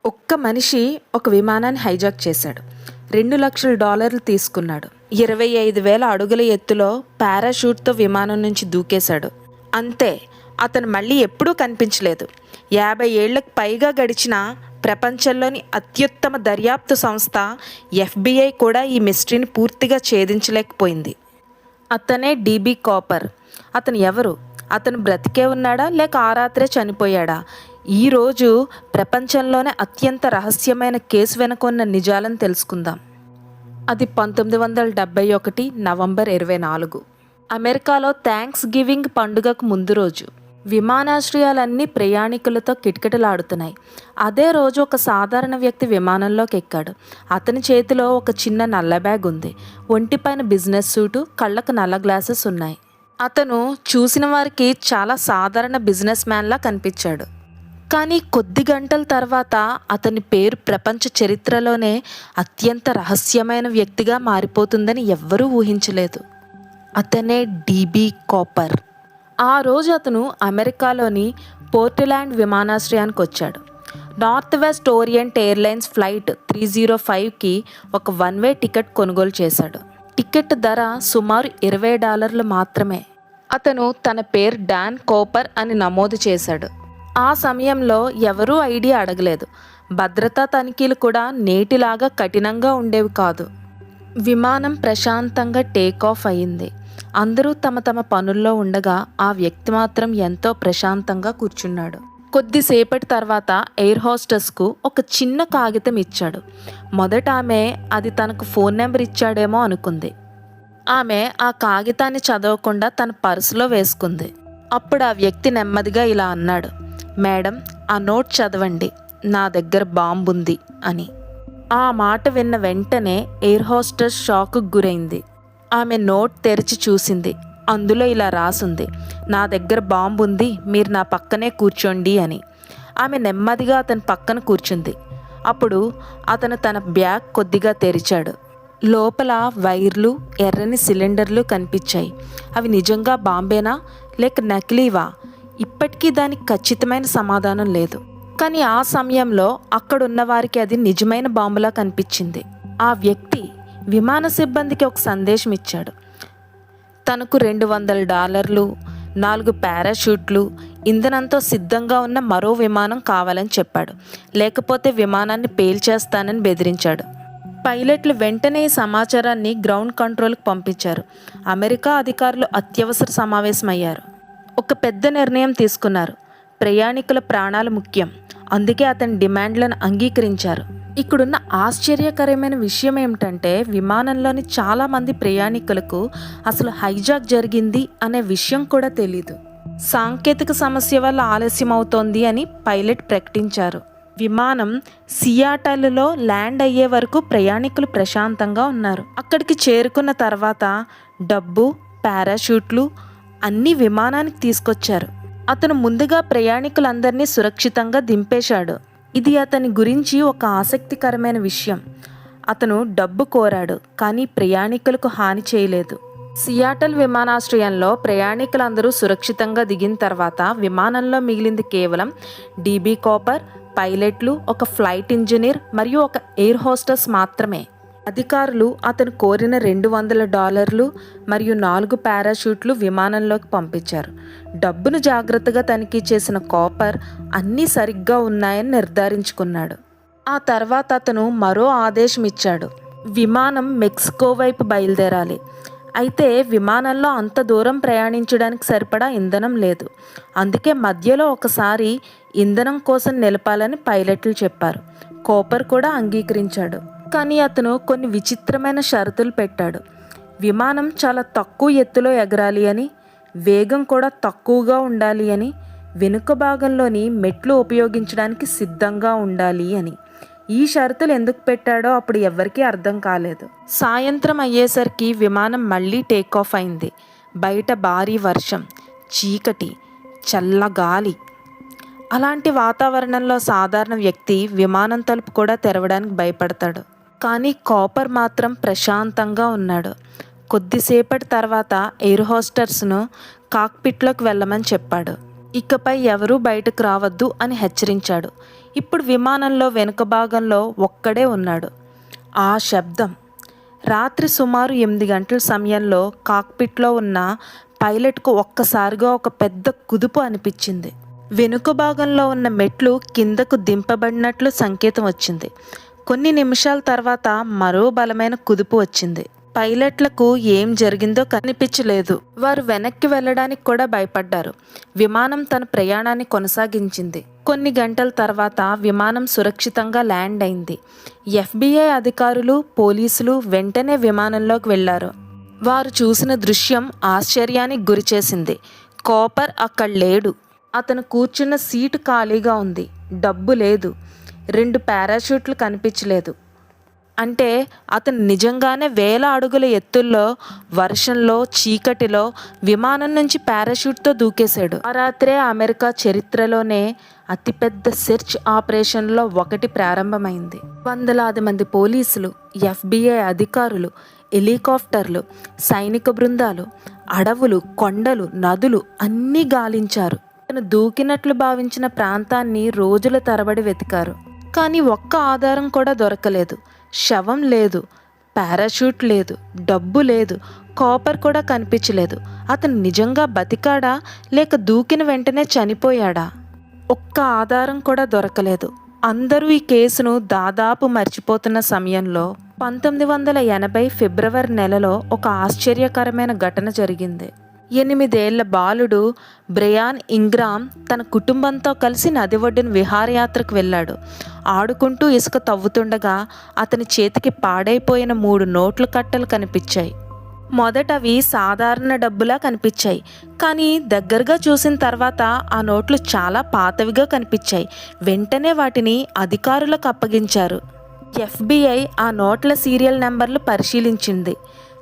ఒక్క మనిషి ఒక విమానాన్ని హైజాక్ చేశాడు. $2,00,000 తీసుకున్నాడు. 25,000 అడుగుల ఎత్తులో పారాషూట్తో విమానం నుంచి దూకేశాడు. అంతే, అతను మళ్ళీ ఎప్పుడూ కనిపించలేదు. 50 ఏళ్లకు పైగా గడిచిన ప్రపంచంలోని అత్యుత్తమ దర్యాప్తు సంస్థ FBI కూడా ఈ మిస్టరీని పూర్తిగా ఛేదించలేకపోయింది. అతనే DB కాపర్. అతను ఎవరు? అతను బ్రతికే ఉన్నాడా లేక ఆ రాత్రే చనిపోయాడా? ఈరోజు ప్రపంచంలోనే అత్యంత రహస్యమైన కేసు వెనుక ఉన్న నిజాలను తెలుసుకుందాం. అది 1971 నవంబర్ 24 అమెరికాలో థ్యాంక్స్ గివింగ్ పండుగకు ముందు రోజు. విమానాశ్రయాలన్నీ ప్రయాణికులతో కిటకిటలాడుతున్నాయి. అదే రోజు ఒక సాధారణ వ్యక్తి విమానంలోకి ఎక్కాడు. అతని చేతిలో ఒక చిన్న నల్ల బ్యాగ్ ఉంది. ఒంటిపైన బిజినెస్ సూటు, కళ్ళకు నల్ల గ్లాసెస్ ఉన్నాయి. అతను చూసిన వారికి చాలా సాధారణ బిజినెస్ మ్యాన్లా కనిపించాడు. కానీ కొద్ది గంటల తర్వాత అతని పేరు ప్రపంచ చరిత్రలోనే అత్యంత రహస్యమైన వ్యక్తిగా మారిపోతుందని ఎవ్వరూ ఊహించలేదు. అతనే DB కాపర్. ఆ రోజు అతను అమెరికాలోని పోర్ట్లాండ్ విమానాశ్రయానికి వచ్చాడు. North West Orient Airlines flight 305కి ఒక వన్-వే టికెట్ కొనుగోలు చేశాడు. టికెట్ ధర సుమారు $20 మాత్రమే. అతను తన పేరు డాన్ కాపర్ అని నమోదు చేశాడు. ఆ సమయంలో ఎవరూ ఐడి అడగలేదు. భద్రతా తనిఖీలు కూడా నేటిలాగా కఠినంగా ఉండేవి కాదు. విమానం ప్రశాంతంగా టేకాఫ్ అయింది. అందరూ తమ తమ పనుల్లో ఉండగా ఆ వ్యక్తి మాత్రం ఎంతో ప్రశాంతంగా కూర్చున్నాడు. కొద్దిసేపటి తర్వాత ఎయిర్ హోస్టెస్కు ఒక చిన్న కాగితం ఇచ్చాడు. మొదట ఆమె అది తనకు ఫోన్ నెంబర్ ఇచ్చాడేమో అనుకుంది. ఆమె ఆ కాగితాన్ని చదవకుండా తన పర్సులో వేసుకుంది. అప్పుడు ఆ వ్యక్తి నెమ్మదిగా ఇలా అన్నాడు, మేడం, ఆ నోట్ చదవండి, నా దగ్గర బాంబు ఉంది అని. ఆ మాట విన్న వెంటనే ఎయిర్ హోస్టెస్ షాక్కు గురైంది. ఆమె నోట్ తెరిచి చూసింది. అందులో ఇలా రాసుంది, నా దగ్గర బాంబు ఉంది, మీరు నా పక్కనే కూర్చోండి అని. ఆమె నెమ్మదిగా అతని పక్కన కూర్చుంది. అప్పుడు అతను తన బ్యాగ్ కొద్దిగా తెరిచాడు. లోపల వైర్లు, ఎర్రని సిలిండర్లు కనిపించాయి. అవి నిజంగా బాంబేనా లేక నకిలీవా? ఇప్పటికీ దానికి ఖచ్చితమైన సమాధానం లేదు. కానీ ఆ సమయంలో అక్కడున్న వారికి అది నిజమైన బాంబులా కనిపించింది. ఆ వ్యక్తి విమాన సిబ్బందికి ఒక సందేశం ఇచ్చాడు. తనకు $200, 4 పారాషూట్లు, ఇంధనంతో సిద్ధంగా ఉన్న మరో విమానం కావాలని చెప్పాడు. లేకపోతే విమానాన్ని పేల్చేస్తానని బెదిరించాడు. పైలట్లు వెంటనే ఈ సమాచారాన్ని గ్రౌండ్ కంట్రోల్కి పంపించారు. అమెరికా అధికారులు అత్యవసర సమావేశమయ్యారు. ఒక పెద్ద నిర్ణయం తీసుకున్నారు. ప్రయాణికుల ప్రాణాలు ముఖ్యం. అందుకే అతని డిమాండ్లను అంగీకరించారు. ఇక్కడున్న ఆశ్చర్యకరమైన విషయం ఏమిటంటే విమానంలోని చాలామంది ప్రయాణికులకు అసలు హైజాక్ జరిగింది అనే విషయం కూడా తెలీదు. సాంకేతిక సమస్య వల్ల ఆలస్యం అవుతోంది అని పైలట్ ప్రకటించారు. విమానం సియాటల్లో ల్యాండ్ అయ్యే వరకు ప్రయాణికులు ప్రశాంతంగా ఉన్నారు. అక్కడికి చేరుకున్న తర్వాత డబ్బు, పారాషూట్లు అన్నీ విమానానికి తీసుకొచ్చారు. అతను ముందుగా ప్రయాణికులందరినీ సురక్షితంగా దింపేశాడు. ఇది అతని గురించి ఒక ఆసక్తికరమైన విషయం. అతను డబ్బు కోరాడు, కానీ ప్రయాణికులకు హాని చేయలేదు. సియాటల్ విమానాశ్రయంలో ప్రయాణికులందరూ సురక్షితంగా దిగిన తర్వాత విమానంలో మిగిలింది కేవలం DB కాపర్, పైలట్లు, ఒక ఫ్లైట్ ఇంజనీర్ మరియు ఒక ఎయిర్ హోస్టెస్ మాత్రమే. అధికారులు అతను కోరిన $200 మరియు 4 పారాషూట్లు విమానంలోకి పంపించారు. డబ్బును జాగ్రత్తగా తనిఖీ చేసిన కాపర్ అన్నీ సరిగ్గా ఉన్నాయని నిర్ధారించుకున్నాడు. ఆ తర్వాత అతను మరో ఆదేశం ఇచ్చాడు. విమానం మెక్సికో వైపు బయలుదేరాలి. అయితే విమానంలో అంత దూరం ప్రయాణించడానికి సరిపడా ఇంధనం లేదు. అందుకే మధ్యలో ఒకసారి ఇంధనం కోసం నిలపాలని పైలట్లు చెప్పారు. కాపర్ కూడా అంగీకరించాడు. కానీ అతను కొన్ని విచిత్రమైన షరతులు పెట్టాడు. విమానం చాలా తక్కువ ఎత్తులో ఎగరాలి అని, వేగం కూడా తక్కువగా ఉండాలి అని, వెనుక భాగంలోని మెట్లు ఉపయోగించడానికి సిద్ధంగా ఉండాలి అని. ఈ షరతులు ఎందుకు పెట్టాడో అప్పుడు ఎవ్వరికీ అర్థం కాలేదు. సాయంత్రం అయ్యేసరికి విమానం మళ్ళీ టేకాఫ్ అయింది. బయట భారీ వర్షం, చీకటి, చల్లగాలి. అలాంటి వాతావరణంలో సాధారణ వ్యక్తి విమానం తలుపు కూడా తెరవడానికి భయపడతాడు. కానీ కాపర్ మాత్రం ప్రశాంతంగా ఉన్నాడు. కొద్దిసేపటి తర్వాత ఎయిర్ హోస్టెస్ను కాక్పిట్లోకి వెళ్ళమని చెప్పాడు. ఇకపై ఎవరూ బయటకు రావద్దు అని హెచ్చరించాడు. ఇప్పుడు విమానంలో వెనుక భాగంలో ఒక్కడే ఉన్నాడు. ఆ శబ్దం రాత్రి సుమారు 8 గంటల సమయంలో కాక్పిట్లో ఉన్న పైలట్కు ఒక్కసారిగా ఒక పెద్ద కుదుపు అనిపించింది. వెనుక భాగంలో ఉన్న మెట్లు కిందకు దింపబడినట్లు సంకేతం వచ్చింది. కొన్ని నిమిషాల తర్వాత మరో బలమైన కుదుపు వచ్చింది. పైలట్లకు ఏం జరిగిందో కనిపించలేదు. వారు వెనక్కి వెళ్ళడానికి కూడా భయపడ్డారు. విమానం తన ప్రయాణాన్ని కొనసాగించింది. కొన్ని గంటల తర్వాత విమానం సురక్షితంగా ల్యాండ్ అయింది. FBI అధికారులు, పోలీసులు వెంటనే విమానంలోకి వెళ్లారు. వారు చూసిన దృశ్యం ఆశ్చర్యానికి గురిచేసింది. కాపర్ అక్కడ లేడు. అతను కూర్చున్న సీటు ఖాళీగా ఉంది. డబ్బు లేదు. 2 పారాషూట్లు కనిపించలేదు. అంటే అతను నిజంగానే వేల అడుగుల ఎత్తుల్లో, వర్షంలో, చీకటిలో విమానం నుంచి పారాషూట్తో దూకేశాడు. ఆ రాత్రే అమెరికా చరిత్రలోనే అతిపెద్ద సెర్చ్ ఆపరేషన్లో ఒకటి ప్రారంభమైంది. వందలాది మంది పోలీసులు, FBI అధికారులు, హెలికాప్టర్లు, సైనిక బృందాలు, అడవులు, కొండలు, నదులు అన్నీ గాలించారు. అతను దూకినట్లు భావించిన ప్రాంతాన్ని రోజుల తరబడి వెతికారు. కానీ ఒక్క ఆధారం కూడా దొరకలేదు. శవం లేదు, పారాషూట్ లేదు, డబ్బు లేదు, కాపర్ కూడా కనిపించలేదు. అతను నిజంగా బతికాడా లేక దూకిన వెంటనే చనిపోయాడా? ఒక్క ఆధారం కూడా దొరకలేదు. అందరూ ఈ కేసును దాదాపు మర్చిపోతున్న సమయంలో 1980 ఫిబ్రవరి నెలలో ఒక ఆశ్చర్యకరమైన ఘటన జరిగింది. 8 ఏళ్ల బాలుడు బ్రయాన్ ఇంగ్రామ్ తన కుటుంబంతో కలిసి నది ఒడ్డున విహారయాత్రకు వెళ్ళాడు. ఆడుకుంటూ ఇసుక తవ్వుతుండగా అతని చేతికి పాడైపోయిన 3 నోట్ల కట్టలు కనిపించాయి. మొదట అవి సాధారణ డబ్బులా కనిపించాయి. కానీ దగ్గరగా చూసిన తర్వాత ఆ నోట్లు చాలా పాతవిగా కనిపించాయి. వెంటనే వాటిని అధికారులకు అప్పగించారు. FBI ఆ నోట్ల సీరియల్ నెంబర్లు పరిశీలించింది.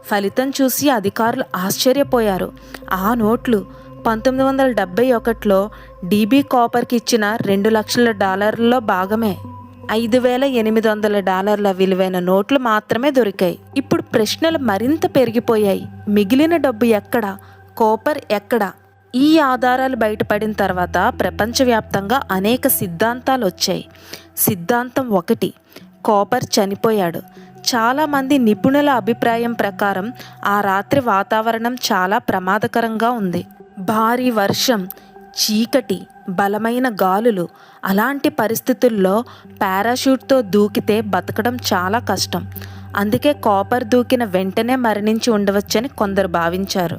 ఫలితం చూసి అధికారులు ఆశ్చర్యపోయారు. ఆ నోట్లు 1971లో DB కాపర్కి ఇచ్చిన $2 లక్షల భాగమే. $5,800 విలువైన నోట్లు మాత్రమే దొరికాయి. ఇప్పుడు ప్రశ్నలు మరింత పెరిగిపోయాయి. మిగిలిన డబ్బు ఎక్కడ? కాపర్ ఎక్కడ? ఈ ఆధారాలు బయటపడిన తర్వాత ప్రపంచవ్యాప్తంగా అనేక సిద్ధాంతాలు వచ్చాయి. సిద్ధాంతం 1, కాపర్ చనిపోయాడు. చాలామంది నిపుణుల అభిప్రాయం ప్రకారం ఆ రాత్రి వాతావరణం చాలా ప్రమాదకరంగా ఉంది. భారీ వర్షం, చీకటి, బలమైన గాలులు. అలాంటి పరిస్థితుల్లో పారాషూట్తో దూకితే బతకడం చాలా కష్టం. అందుకే కాపర్ దూకిన వెంటనే మరణించి ఉండవచ్చని కొందరు భావించారు.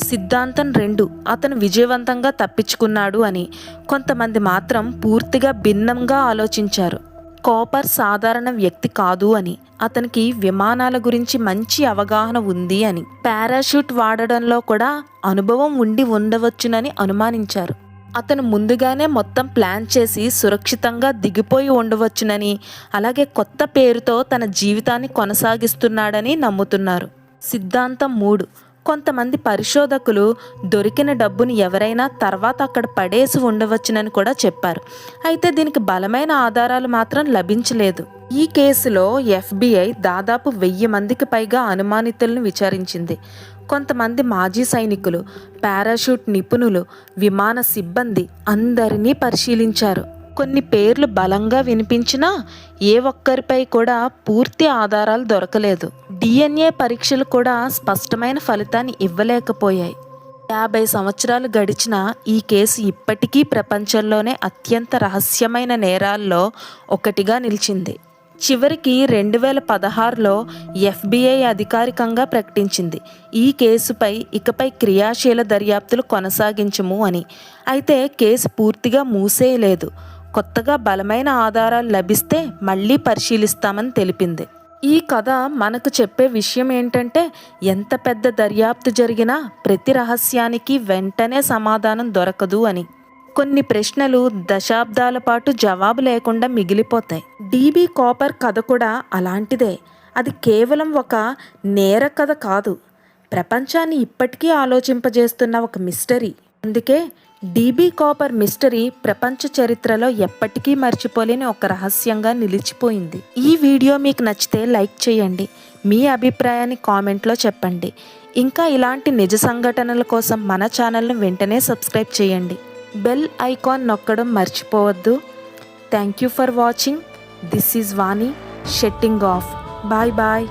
సిద్ధాంతం 2, అతను విజయవంతంగా తప్పించుకున్నాడు అని. కొంతమంది మాత్రం పూర్తిగా భిన్నంగా ఆలోచించారు. కాపర్ సాధారణ వ్యక్తి కాదు అని, అతనికి విమానాల గురించి మంచి అవగాహన ఉంది అని, పారాషూట్ వాడడంలో కూడా అనుభవం ఉండి ఉండవచ్చునని అనుమానించారు. అతను ముందుగానే మొత్తం ప్లాన్ చేసి సురక్షితంగా దిగిపోయి ఉండవచ్చునని, అలాగే కొత్త పేరుతో తన జీవితాన్ని కొనసాగిస్తున్నాడని నమ్ముతున్నారు. సిద్ధాంతం 3, కొంతమంది పరిశోధకులు దొరికిన డబ్బుని ఎవరైనా తర్వాత అక్కడ పడేసి ఉండవచ్చునని కూడా చెప్పారు. అయితే దీనికి బలమైన ఆధారాలు మాత్రం లభించలేదు. ఈ కేసులో FBI దాదాపు 1000 మందికి పైగా అనుమానితులను విచారించింది. కొంతమంది మాజీ సైనికులు, పారాషూట్ నిపుణులు, విమాన సిబ్బంది అందరినీ పరిశీలించారు. కొన్ని పేర్లు బలంగా వినిపించినా ఏ ఒక్కరిపై కూడా పూర్తి ఆధారాలు దొరకలేదు. DNA పరీక్షలు కూడా స్పష్టమైన ఫలితాన్ని ఇవ్వలేకపోయాయి. 50 సంవత్సరాలు గడిచినా ఈ కేసు ఇప్పటికీ ప్రపంచంలోనే అత్యంత రహస్యమైన నేరాల్లో ఒకటిగా నిలిచింది. చివరికి 2016లో FBI అధికారికంగా ప్రకటించింది ఈ కేసుపై ఇకపై క్రియాశీల దర్యాప్తులు కొనసాగించము అని. అయితే కేసు పూర్తిగా మూసేయలేదు. కొత్తగా బలమైన ఆధారాలు లభిస్తే మళ్ళీ పరిశీలిస్తామని తెలిపింది. ఈ కథ మనకు చెప్పే విషయం ఏంటంటే, ఎంత పెద్ద దర్యాప్తు జరిగినా ప్రతి రహస్యానికి వెంటనే సమాధానం దొరకదు అని. కొన్ని ప్రశ్నలు దశాబ్దాల పాటు జవాబు లేకుండా మిగిలిపోతాయి. DB కాపర్ కథ కూడా అలాంటిదే. అది కేవలం ఒక నేర కథ కాదు, ప్రపంచాన్ని ఇప్పటికీ ఆలోచింపజేస్తున్న ఒక మిస్టరీ. అందుకే DB కాపర్ మిస్టరీ ప్రపంచ చరిత్రలో ఎప్పటికీ మర్చిపోలేని ఒక రహస్యంగా నిలిచిపోయింది. ఈ వీడియో మీకు నచ్చితే లైక్ చేయండి, మీ అభిప్రాయాన్ని కామెంట్లో చెప్పండి. ఇంకా ఇలాంటి నిజ సంఘటనల కోసం మన ఛానల్ను వెంటనే సబ్స్క్రైబ్ చేయండి. బెల్ ఐకాన్ నొక్కడం మర్చిపోవద్దు. Thank you for watching. This is Vani signing off. Bye bye.